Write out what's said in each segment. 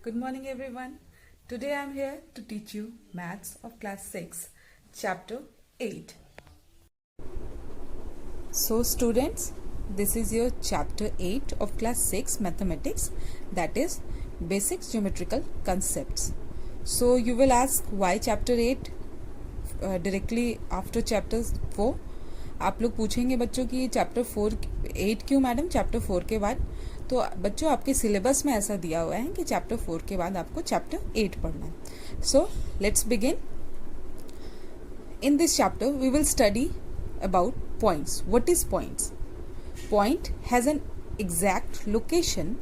Good morning everyone. Today I am here to teach you maths of class 6, chapter 8. So students, this is your chapter 8 of class 6 mathematics, that is basic geometrical concepts. So you will ask why chapter 8 directly after chapter 4. आप लोग पूछेंगे बच्चों कि chapter 8 क्यों madam chapter 4 के बाद. तो बच्चों आपके सिलेबस में ऐसा दिया हुआ है कि चैप्टर 4 के बाद आपको चैप्टर 8 पढ़ना है. So let's begin. In this chapter we will study about points. What is points? Point has an exact location.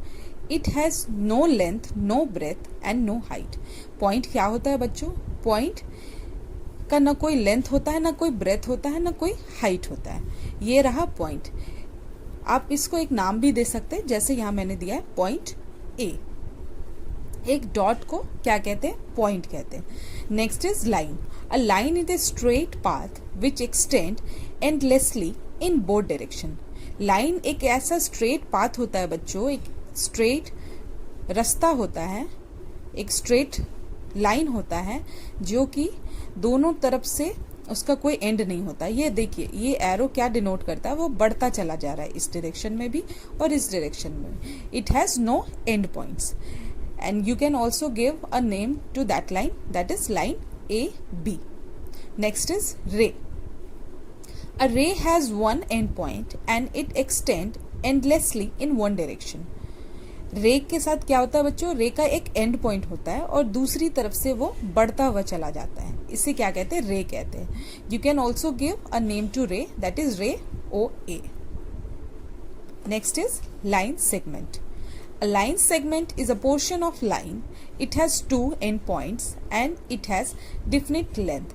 It has no length, no breadth and no height. Point क्या होता है बच्चों? Point का ना कोई length होता है, ना कोई ब्रेथ होता है, ना कोई हाइट होता है. ये रहा पॉइंट. आप इसको एक नाम भी दे सकते हैं, जैसे यहां मैंने दिया है पॉइंट ए. एक डॉट को क्या कहते हैं? पॉइंट कहते हैं. Next is line. A line is a straight path which extend endlessly in both direction. Line एक ऐसा स्ट्रेट पाथ होता है बच्चों, एक स्ट्रेट रास्ता होता है, एक स्ट्रेट लाइन होता है जो कि दोनों तरफ से उसका कोई एंड नहीं होता. ये देखिए, ये एरो क्या डिनोट करता है? वो बढ़ता चला जा रहा है इस डायरेक्शन में भी और इस डायरेक्शन में भी. It has no end points and you can also give a name to that line, that is line A B. Next is ray. A ray has one end point and it extend endlessly in one direction. Ray के साथ क्या होता है बच्चों? रे का एक and point होता है और दूसरी तरफ से वो बढ़ता हुआ चला जाता है. इसे क्या कहते हैं? रे कहते हैं. You can also give a name to ray, that is ray O A. Next is line segment. A line segment is a portion of line. It has two end points and it has definite length.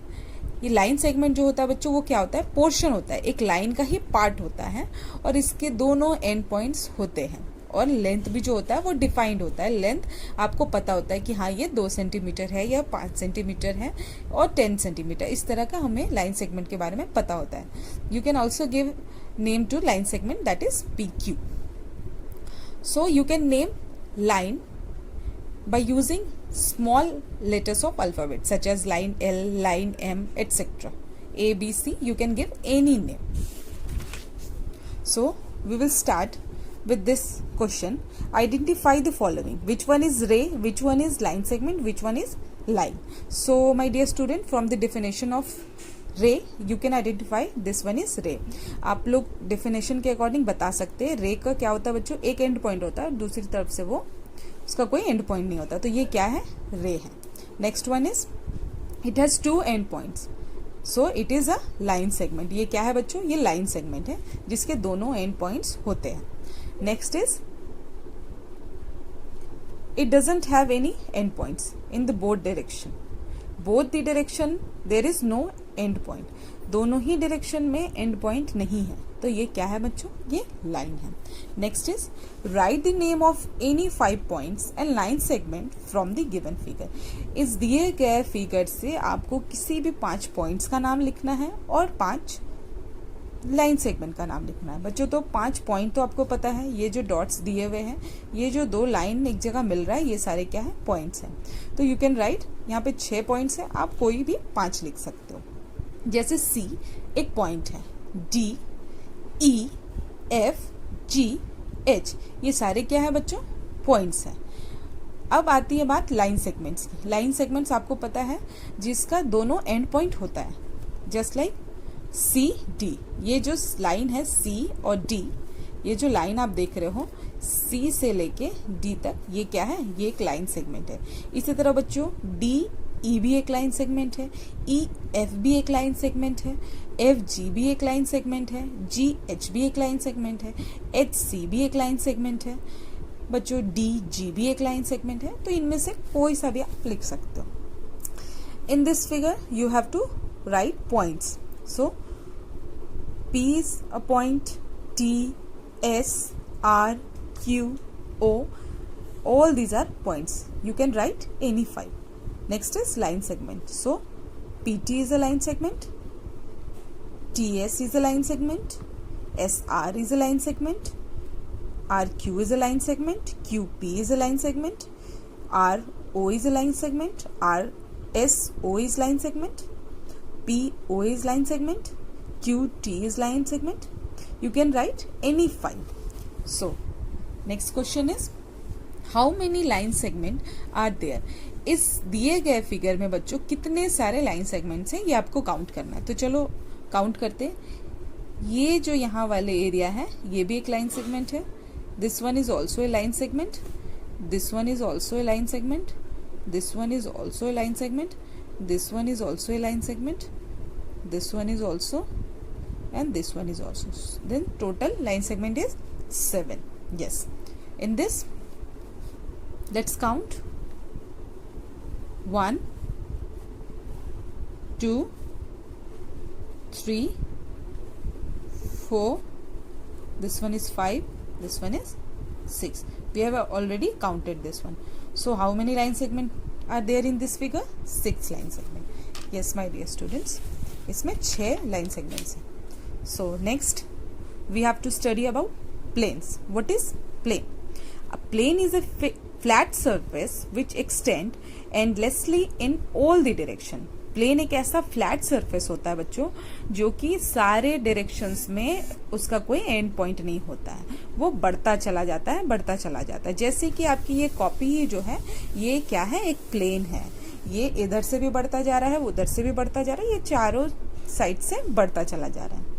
ये line segment जो होता है बच्चों, वो क्या होता है? Portion होता है, एक लाइन का ही पार्ट होता है और इसके दोनों एंड पॉइंट्स होते हैं. और लेंथ भी जो होता है वो डिफाइंड होता है. लेंथ आपको पता होता है कि हाँ ये 2 सेंटीमीटर है या 5 सेंटीमीटर है और 10 सेंटीमीटर. इस तरह का हमें लाइन सेगमेंट के बारे में पता होता है. You can also give name to line segment, that is P Q. So you can name line by using small letters of alphabet such as line L, line M, etc. A, B, C, you can give any name. So we will start with this question. Identify the following. Which one is ray, which one is line segment, which one is line? So my dear student, from the definition of रे you can identify this one is रे. आप लोग definition के according बता सकते हैं. रे का क्या होता है बच्चों? एक एंड पॉइंट होता है और दूसरी तरफ से वो उसका कोई एंड पॉइंट नहीं होता. तो ये क्या है? रे है. Next one is it has two end points, so it is a line segment. ये क्या है बच्चों? ये लाइन सेगमेंट है जिसके दोनों एंड पॉइंट्स होते हैं. Next is it doesn't have any end points in the both direction. Both the direction there is no end point. दोनों ही डायरेक्शन में एंड पॉइंट नहीं है. तो ये क्या है बच्चों? ये लाइन है. Next is right the name of any 5 points and line segment from the given figure. इस दिए गए फिगर से आपको किसी भी 5 पॉइंट्स का नाम लिखना है और 5 लाइन सेगमेंट का नाम लिखना है बच्चों. तो 5 पॉइंट तो आपको पता है, ये जो डॉट्स दिए हुए हैं, ये जो 2 लाइन एक जगह मिल रहा है, ये सारे क्या है? पॉइंट्स हैं. तो यू कैन राइट, यहाँ पे 6 पॉइंट्स हैं, आप कोई भी 5 लिख सकते हो. जैसे C एक पॉइंट है, D, E, F, G, H, ये सारे क्या है बच्चों? पॉइंट्स हैं. अब आती है बात लाइन सेगमेंट्स की. लाइन सेगमेंट्स आपको पता है जिसका दोनों एंड पॉइंट होता है, जस्ट लाइक C, D. ये जो लाइन है C और D, ये जो लाइन आप देख रहे हो C से लेके D तक, ये क्या है? ये एक लाइन सेगमेंट है. इसी तरह बच्चों D, E भी एक लाइन सेगमेंट है, E, F भी एक लाइन सेगमेंट है, F, G भी एक लाइन सेगमेंट है, G, H भी एक लाइन सेगमेंट है, H, C भी एक लाइन सेगमेंट है बच्चों, D, G भी एक लाइन सेगमेंट है. तो इनमें से कोई सा भी आप लिख सकते हो. In this figure you have to write points. So P is a point, T, S, R, Q, O, all these are points. You can write any 5. Next is line segment. So PT is a line segment, TS is a line segment, SR is a line segment, RQ is a line segment, QP is a line segment, RO is a line segment, RSO is line segment, PO is line segment, QT is line segment. You can write any 5. So next question is how many line segment are there? इस दिए गए figure में बच्चों कितने सारे line segments हैं ये आपको काउंट करना है. तो चलो काउंट करते हैं. ये जो यहाँ वाले एरिया है ये भी एक लाइन सेगमेंट है. This one is also a line segment. This one is also a line segment. This one is also a line segment. This one is also a line segment. This one is also and this one is also. Then total line segment is 7. Yes, in this let's count 1 2 3 4. This one is 5. This one is 6. We have already counted this one. So how many line segment are there in this figure? 6 line segment. Yes my dear students, इसमें 6 line segments हैं. So next we have to study about planes. What is plane? A plane is a flat surface which extend endlessly in all the direction. Plane एक ऐसा flat surface होता है बच्चों जो कि सारे डायरेक्शंस में उसका कोई एंड पॉइंट नहीं होता है, वो बढ़ता चला जाता है, बढ़ता चला जाता है. जैसे कि आपकी ये कॉपी जो है ये क्या है, एक प्लेन है. ये इधर से भी बढ़ता जा रहा है, उधर से भी बढ़ता जा रहा है, ये चारों साइड से बढ़ता चला जा रहा है.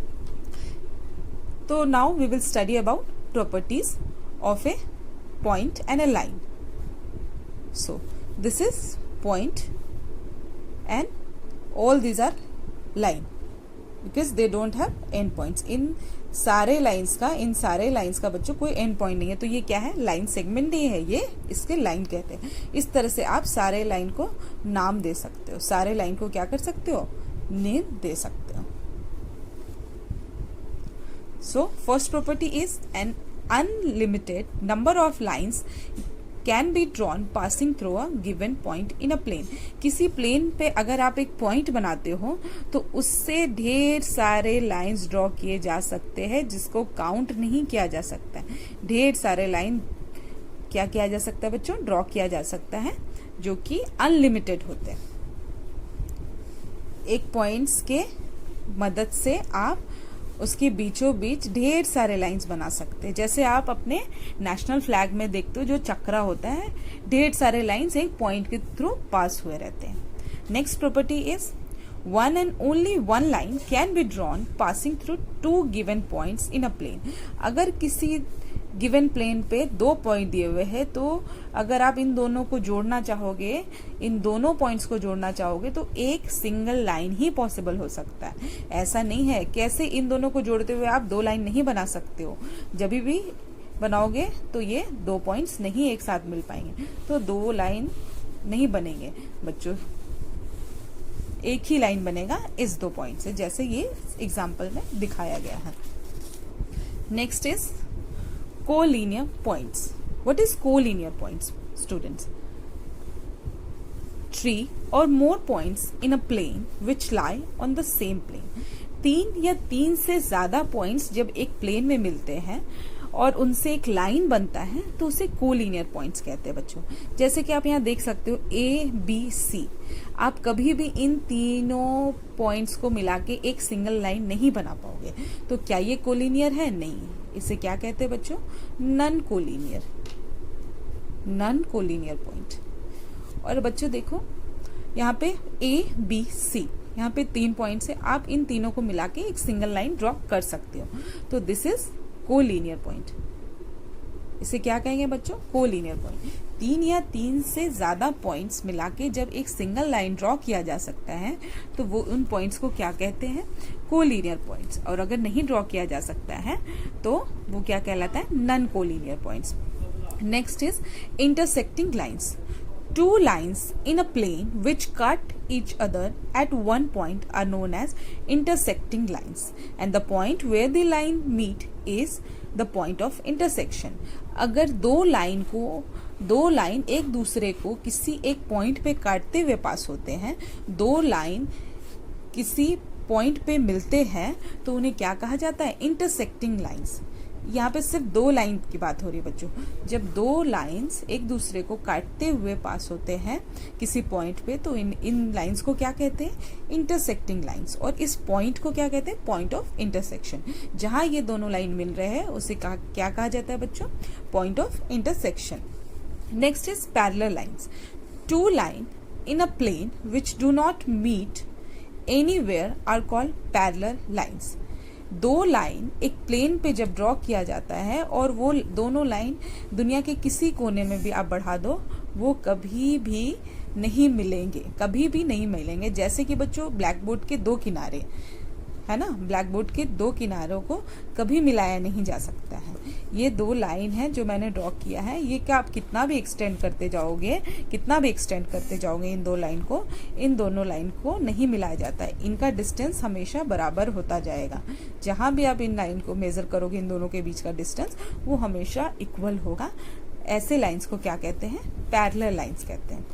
So now we will study about properties of a point and a line. So this is point and all these are line because they don't have end points. इन सारे लाइंस का बच्चों कोई एंड पॉइंट नहीं है. तो ये क्या है, लाइन सेगमेंट नहीं है, ये इसके लाइन कहते हैं. इस तरह से आप सारे लाइन को नाम दे सकते हो, सारे लाइन को क्या कर सकते हो, नेम दे सकते हो. So first property is an unlimited number of lines can be drawn passing through a given point in a plane. किसी प्लेन पे अगर आप एक पॉइंट बनाते हो तो उससे ढेर सारे लाइंस ड्रॉ किए जा सकते हैं जिसको काउंट नहीं किया जा सकता है. ढेर सारे लाइन क्या किया जा सकता है बच्चों, ड्रॉ किया जा सकता है जो कि अनलिमिटेड होते हैं. एक पॉइंट्स के मदद से आप उसके बीचों बीच ढेर सारे लाइंस बना सकते हैं. जैसे आप अपने नेशनल फ्लैग में देखते हो जो चक्रा होता है, ढेर सारे लाइंस एक पॉइंट के थ्रू पास हुए रहते हैं. Next property is one and only one line can be drawn passing through two given points in a plane. अगर किसी गिवन प्लेन पे 2 पॉइंट दिए हुए हैं तो अगर आप इन दोनों को जोड़ना चाहोगे, इन दोनों पॉइंट्स को जोड़ना चाहोगे तो एक सिंगल लाइन ही पॉसिबल हो सकता है. ऐसा नहीं है कैसे इन दोनों को जोड़ते हुए आप 2 लाइन नहीं बना सकते हो. जब भी बनाओगे तो ये 2 पॉइंट्स नहीं एक साथ मिल पाएंगे, तो 2 लाइन नहीं बनेंगे बच्चों, एक ही लाइन बनेगा इस 2 पॉइंट से, जैसे ये एग्जाम्पल में दिखाया गया है. Next is collinear points. What is collinear points students? 3 or more points in a plane which lie on the same plane. 3 या 3 से ज्यादा पॉइंट्स जब एक प्लेन में मिलते हैं और उनसे एक लाइन बनता है तो उसे कोलिनियर पॉइंट्स कहते हैं बच्चों. जैसे कि आप यहाँ देख सकते हो A-B-C. आप कभी भी इन तीनों पॉइंट्स को मिला के एक सिंगल लाइन नहीं बना पाओगे. तो क्या ये कोलिनियर है? नहीं. इसे क्या कहते हैं बच्चों? Non collinear. Non collinear point. और बच्चों देखो यहाँ पे A-B-C, यहाँ पे 3 पॉइंट्स है, आप इन तीनों को मिला के एक सिंगल लाइन ड्रॉ कर सकते हो. तो दिस इज कोलिनियर पॉइंट. इसे क्या कहेंगे बच्चों? Collinear point. 3 या 3 से ज्यादा पॉइंट्स मिला के जब एक सिंगल लाइन ड्रॉ किया जा सकता है तो वो उन पॉइंट्स को क्या कहते हैं? Collinear points. और अगर नहीं ड्रॉ किया जा सकता है तो वो क्या कहलाता है? Non collinear points. Next is intersecting lines. 2 lines in a plane which cut each other at one point are known as intersecting lines, and the point where the line meet is the point of intersection. अगर दो line एक दूसरे को किसी एक point पे काटते हुए पास होते हैं, 2 लाइन किसी पॉइंट पे मिलते हैं तो उन्हें क्या कहा जाता है? Intersecting lines. यहाँ पे सिर्फ दो लाइन की बात हो रही है बच्चों। जब दो लाइंस एक दूसरे को काटते हुए पास होते हैं किसी पॉइंट पे, तो इन लाइंस को क्या कहते हैं? Intersecting lines. और इस पॉइंट को क्या कहते हैं? Point of intersection. जहां ये दोनों लाइन मिल रहे हैं उसे क्या कहा जाता है बच्चों? Point of intersection. Next is parallel lines. Two line in a plane which do not meet anywhere are called parallel lines. दो लाइन एक प्लेन पे जब ड्रॉ किया जाता है और वो दोनों लाइन दुनिया के किसी कोने में भी आप बढ़ा दो, वो कभी भी नहीं मिलेंगे, कभी भी नहीं मिलेंगे। जैसे कि बच्चों ब्लैक बोर्ड के दो किनारे है ना, ब्लैक बोर्ड के दो किनारों को कभी मिलाया नहीं जा सकता है। ये दो लाइन है जो मैंने ड्रॉ किया है, ये क्या आप कितना भी एक्सटेंड करते जाओगे, कितना भी एक्सटेंड करते जाओगे इन दो लाइन को, इन दोनों लाइन को नहीं मिलाया जाता है। इनका डिस्टेंस हमेशा बराबर होता जाएगा। जहां भी आप इन लाइन को मेजर करोगे, इन दोनों के बीच का डिस्टेंस वो हमेशा इक्वल होगा। ऐसे लाइन्स को क्या कहते हैं? पैरेलल लाइन्स कहते हैं।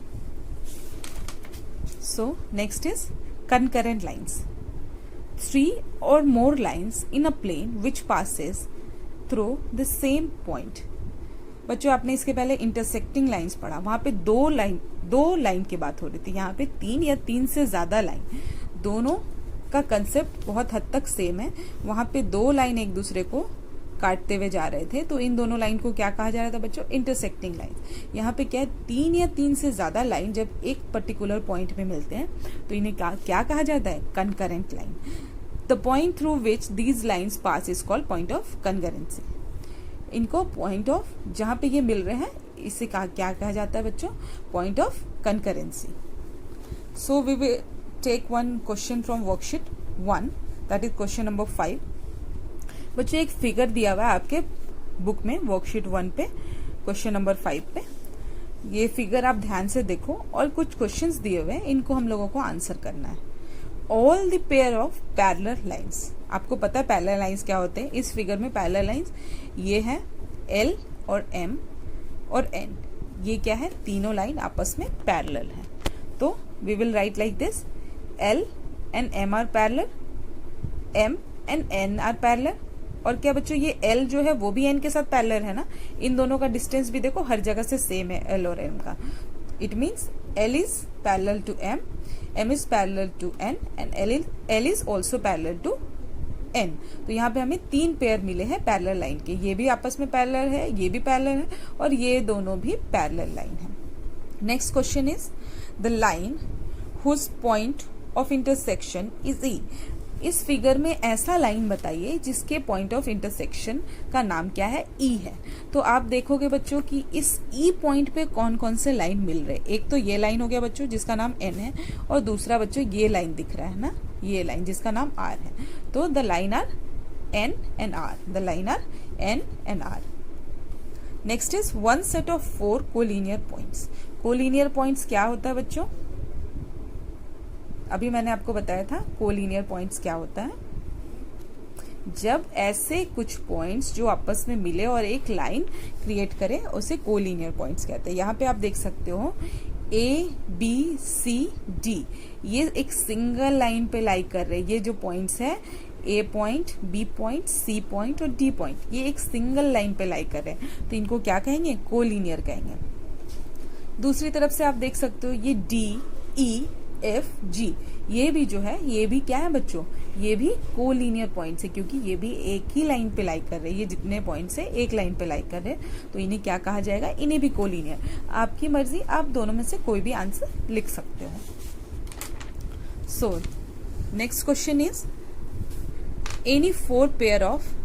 So next is concurrent lines. Three or more lines in a plane which passes through the same point. बच्चों आपने इसके पहले इंटरसेक्टिंग लाइंस पढ़ा, वहां पे दो लाइन की बात हो रही थी। यहाँ पे तीन या तीन से ज्यादा लाइन, दोनों का कंसेप्ट बहुत हद तक सेम है। वहां पे दो लाइन एक दूसरे को काटते हुए जा रहे थे, तो इन दोनों लाइन को क्या कहा जा रहा था बच्चों? Intersecting line. यहाँ पे क्या है? तीन या तीन से ज्यादा लाइन जब एक पर्टिकुलर पॉइंट पे मिलते हैं तो इन्हें क्या कहा जाता है? Concurrent line. The point through which these lines pass is called point of concurrency. इनको पॉइंट ऑफ, जहां पे ये मिल रहे हैं, इसे क्या कहा जाता है बच्चों? Point of concurrency. So we will take one question from worksheet 1, that is question number 5। बच्चों एक फिगर दिया हुआ है आपके बुक में वर्कशीट 1 पे, क्वेश्चन नंबर 5 पे। ये फिगर आप ध्यान से देखो और कुछ क्वेश्चंस दिए हुए हैं, इनको हम लोगों को आंसर करना है। All the pair of parallel lines. आपको पता है पैरेलल लाइंस क्या होते हैं? इस फिगर में पैरेलल लाइंस ये है L और M और N। ये क्या है? तीनों लाइन आपस में पैरेलल है। तो we will write like this, L and M are parallel, M and N are parallel. और क्या बच्चों ये L जो है वो भी N के साथ पैरेलल है ना। इन दोनों का डिस्टेंस भी देखो हर जगह से सेम है L और M का। It means L is parallel to M, M is parallel to N and L is also parallel to N। तो यहाँ पे हमें तीन पेयर मिले हैं पैरेलल लाइन के। ये भी आपस में पैरेलल है, ये भी पैरेलल है और ये दोनों भी पैरेलल लाइन है। Next question is the line whose point of intersection is E। इस फिगर में ऐसा लाइन बताइए जिसके पॉइंट ऑफ इंटरसेक्शन का नाम क्या है? E है। तो आप देखोगे बच्चों कि इस E पॉइंट पे कौन कौन से लाइन मिल रहे। एक तो ये लाइन हो गया बच्चों जिसका नाम N है, और दूसरा बच्चों ये लाइन दिख रहा है ना, ये लाइन जिसका नाम R है। तो the line R N and R, the line R N and R। Next is one set of 4 collinear points. Collinear points क्या होता है बच्चों? अभी मैंने आपको बताया था कोलिनियर पॉइंट्स क्या होता है। जब ऐसे कुछ पॉइंट्स जो आपस में मिले और एक लाइन क्रिएट करे उसे कोलिनियर पॉइंट्स कहते हैं। यहाँ पे आप देख सकते हो ABCD, ये एक सिंगल लाइन पे लाई कर रहे हैं। ये जो पॉइंट्स है A point, B point, C point और D पॉइंट, ये एक सिंगल लाइन पे लाई कर रहे हैं, तो इनको क्या कहेंगे? कोलिनियर कहेंगे। दूसरी तरफ से आप देख सकते हो ये DEFG, ये भी जो है ये भी क्या है बच्चों? ये भी कोलिनियर पॉइंट्स है, क्योंकि ये भी एक ही लाइन पे लाई कर रहे हैं। ये जितने पॉइंट्स है एक लाइन पे लाई कर रहे हैं, तो इन्हें क्या कहा जाएगा? इन्हें भी कोलिनियर। आपकी मर्जी, आप दोनों में से कोई भी आंसर लिख सकते हो। So next question is any 4 pair of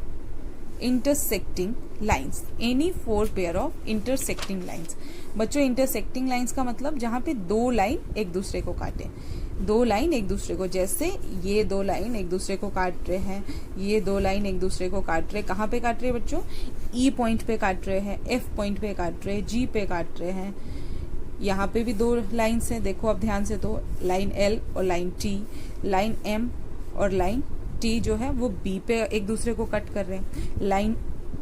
intersecting lines. Any 4 pair of intersecting lines. बच्चों इंटरसेक्टिंग लाइन्स का मतलब जहां पे दो लाइन एक दूसरे को काटे, दो लाइन एक दूसरे को, जैसे ये दो लाइन एक दूसरे को काट रहे हैं, ये दो लाइन एक दूसरे को काट रहे हैं। कहाँ पे काट रहे हैं बच्चों? E पॉइंट पे काट रहे हैं, F पॉइंट पे काट रहे हैं, G पे काट रहे हैं। यहाँ पे भी दो लाइन्स हैं, देखो आप ध्यान से, तो लाइन L और लाइन T, लाइन M और लाइन T जो है वो B पे एक दूसरे को कट कर रहे हैं, लाइन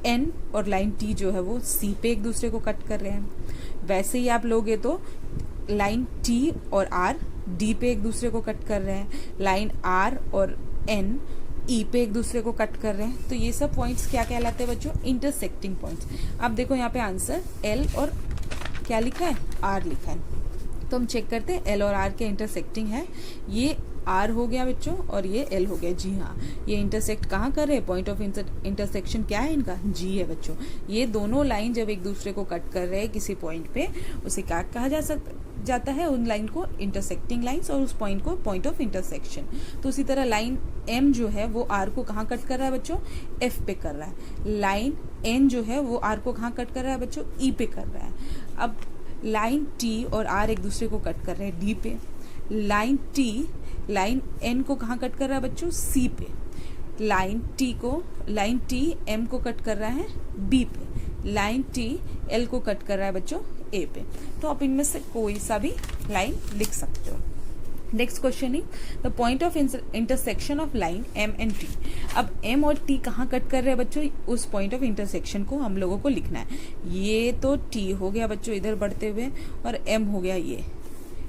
N और लाइन T जो है वो C पे एक दूसरे को कट कर रहे हैं। वैसे ही आप लोगे तो लाइन T और R D पे एक दूसरे को कट कर रहे हैं, लाइन R और N ई पे एक दूसरे को कट कर रहे हैं, तो ये सब पॉइंट्स क्या कहलाते हैं बच्चों? Intersecting points. अब देखो यहाँ पे आंसर एल और क्या लिखा है? आर लिखा है। तो हम चेक करते हैं एल और आर के इंटरसेक्टिंग है। ये आर हो गया बच्चों और ये एल हो गया। जी हाँ, ये इंटरसेक्ट कहाँ कर रहे हैं? पॉइंट ऑफ इंटरसेक्शन क्या है इनका? जी है बच्चों। ये दोनों लाइन जब एक दूसरे को कट कर रहे हैं किसी पॉइंट पे, उसे क्या कहा जाता है? उन लाइन को इंटरसेक्टिंग लाइंस, और उस पॉइंट को पॉइंट ऑफ इंटरसेक्शन। तो उसी तरह लाइन एम जो है वो आर को कहाँ कट कर रहा है बच्चों? एफ पे कर रहा है। लाइन एन जो है वो आर को कहाँ कट कर रहा है बच्चों? ई पे कर रहा है। अब लाइन टी और आर एक दूसरे को कट कर रहे हैं डी पे। लाइन एन को कहाँ कट कर रहा है बच्चों? सी पे। लाइन टी एम को कट कर रहा है बी पे। लाइन टी एल को कट कर रहा है बच्चों ए पे। तो आप इनमें से कोई सा भी लाइन लिख सकते हो। Next question is the point of intersection of line M and T. अब एम और टी कहाँ कट कर रहे हैं बच्चों? उस पॉइंट ऑफ इंटरसेक्शन को हम लोगों को लिखना है। ये तो टी हो गया बच्चों इधर बढ़ते हुए, और एम हो गया ये।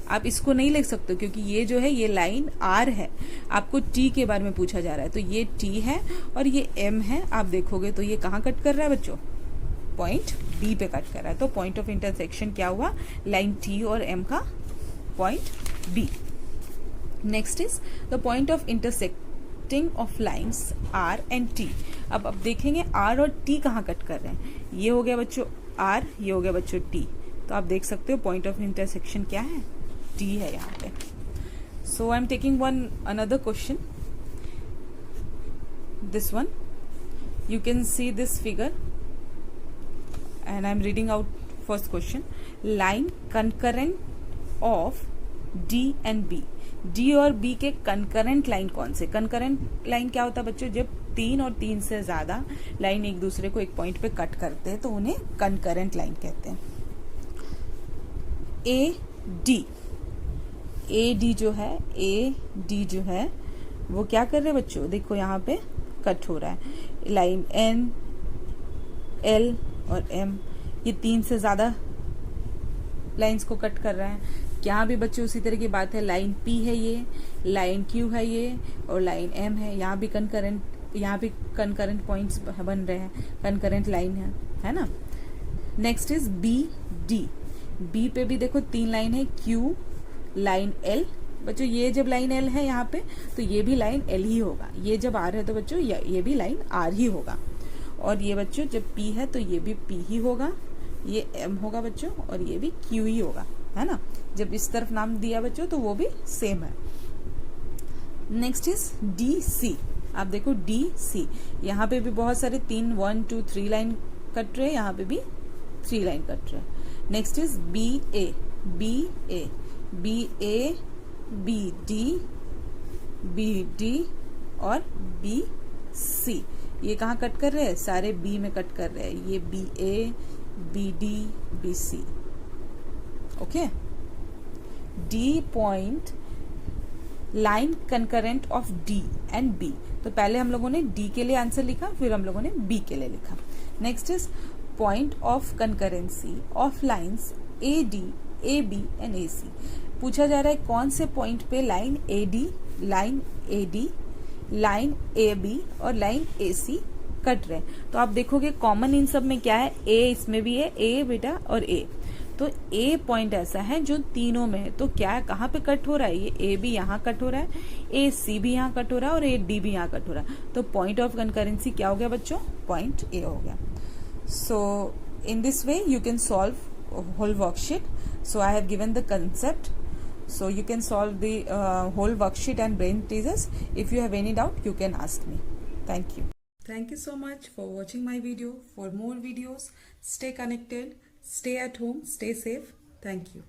आप इसको नहीं लिख सकते क्योंकि ये जो है ये लाइन आर है, आपको टी के बारे में पूछा जा रहा है। तो ये टी है और ये एम है। आप देखोगे तो ये कहाँ कट कर रहा है बच्चों? पॉइंट बी पे कट कर रहा है। तो पॉइंट ऑफ इंटरसेक्शन क्या हुआ? लाइन टी और एम का point B. Next is the point of intersecting of lines R and T. अब देखेंगे आर और टी कहाँ कट कर रहे हैं। ये हो गया बच्चों आर, ये हो गया बच्चों टी। तो आप देख सकते हो पॉइंट ऑफ इंटरसेक्शन क्या है? टी है यहाँ पे। So I am taking another question. This one, you can see this figure and I am reading out first question. Line concurrent of D and B. D और B के concurrent line कौन से? concurrent line क्या होता है बच्चों? जब 3 और 3 से ज्यादा लाइन एक दूसरे को एक पॉइंट पे कट करते हैं तो उन्हें concurrent लाइन कहते हैं। ए डी जो है वो क्या कर रहे हैं बच्चों? देखो यहाँ पे कट हो रहा है। लाइन एन, एल और एम, ये 3 से ज्यादा लाइंस को कट कर रहा है। यहाँ भी बच्चों उसी तरह की बात है। लाइन पी है ये, लाइन क्यू है ये, और लाइन एम है। यहाँ भी कंकरेंट पॉइंट्स बन रहे हैं, कंकरेंट लाइन है ना। Next is B D. B पे भी देखो 3 लाइन है, क्यू, लाइन एल। बच्चों ये जब लाइन एल है यहाँ पे तो ये भी लाइन एल ही होगा। ये जब आर है तो बच्चों ये भी लाइन आर ही होगा। और ये बच्चों जब पी है तो ये भी पी ही होगा, ये एम होगा बच्चों, और ये भी क्यू ही होगा, है ना। जब इस तरफ नाम दिया बच्चों तो वो भी सेम है। Next is D C. आप देखो डी सी, यहाँ पे भी बहुत सारे 1 2 3 लाइन कट रहे हैं, यहाँ पे भी 3 लाइन कट रहे हैं। Next is B A. B A, B D और बी सी, ये कहाँ कट कर रहे हैं? सारे बी में कट कर रहे हैं। ये B A, B D, B C. Okay. D point line concurrent of D and B. तो पहले हम लोगों ने डी के लिए आंसर लिखा, फिर हम लोगों ने बी के लिए लिखा। Next is point of concurrency of lines A D, A B and A C. पूछा जा रहा है कौन से पॉइंट पे line A D, line A B और लाइन ए सी कट रहे हैं। तो आप देखोगे कॉमन इन सब में क्या है? ए इसमें भी है, ए बेटा और ए। तो ए पॉइंट ऐसा है जो तीनों में है। तो क्या कहाँ पे कट हो रहा है? ये ए भी यहाँ कट हो रहा है, ए सी भी यहाँ कट हो रहा है और ए डी भी यहाँ कट हो रहा है। तो पॉइंट ऑफ कंकरेंसी क्या हो गया बच्चों? पॉइंट ए हो गया। So in this way you can solve whole worksheet. So I have given the concept. So you can solve the whole worksheet and brain teasers. If you have any doubt, you can ask me. Thank you. Thank you so much for watching my video. For more videos, stay connected, stay at home, stay safe. Thank you.